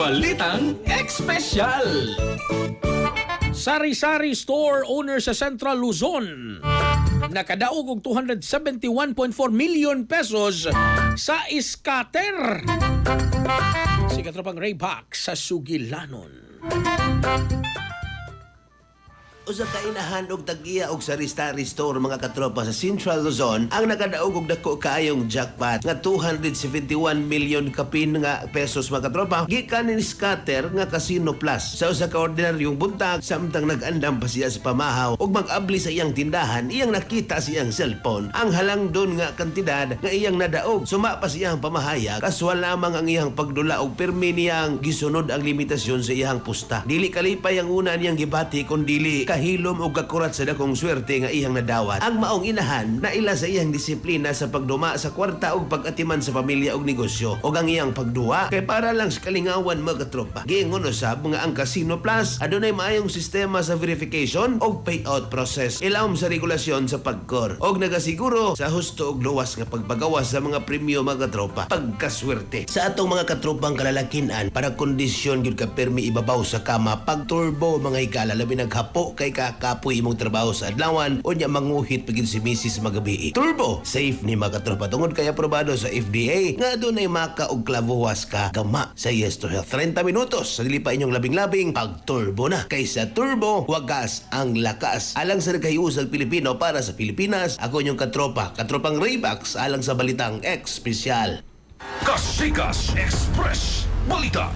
Balitang Espesyal. Sari-sari store owner sa Central Luzon nakadaog og 271.4 million pesos sa scatter. Si katropang Rayback sa Sugilanon. Usa ka inahan og tag-iya og sari-sari store mga katropa sa Central Luzon ang nakadaog og dako kaayong jackpot nga 271 million kapin nga pesos mga katropa gikan ni scatter nga Casino Plus. Sa usa ka ordinaryong buntag samtang nag-andam pa siya sa pamahaw ug mag-abli sa iyang tindahan, iyang nakita sa iyang cellphone ang halangdon nga kantidad nga iyang nadaog. Suma pa sa iyang pamahayag kaswal lamang ang iyang pagdula og pirmi niyang gisunod ang limitasyon sa iyang pusta. Dili kalipay ang una niyang gibati kun dili kahilom o kakurat sa dakong swerte nga iyang nadawat. Ang maong inahan na ila sa iyang disiplina sa pagduma sa kwarta o pag-atiman sa pamilya o negosyo o ang iyang pagduwa kay para lang sa kalingawan mga katropa. Giingon usab nga ang Casino Plus adunay maayong sistema sa verification o payout process ilawom sa regulasyon sa pagkor og nagasiguro sa husto og luwas nga pagpagawas sa mga premyo mga katropa pagkaswerte. Sa atong mga katropang kalalakinan para kondisyon gyud ka permi ibabaw sa kama pag turbo mga higala labi naghapo kay kakapoy imong trabaho sa adlawan o nya manguhit pagin si Mrs. magabi. Turbo safe ni mga katropa tungod kay aprobado sa FDA nga adunay maka og klavuwas ka gama sa Yes to Health. 30 minutos sa dili pa inyong labing-labing pag turbo na. Kaysa turbo wagas ang lakas. Alang sa nagkayusag Pilipino para sa Pilipinas, ako inyong katropang Rayback alang sa Balitang Espesyal. Kasikas Express Balita.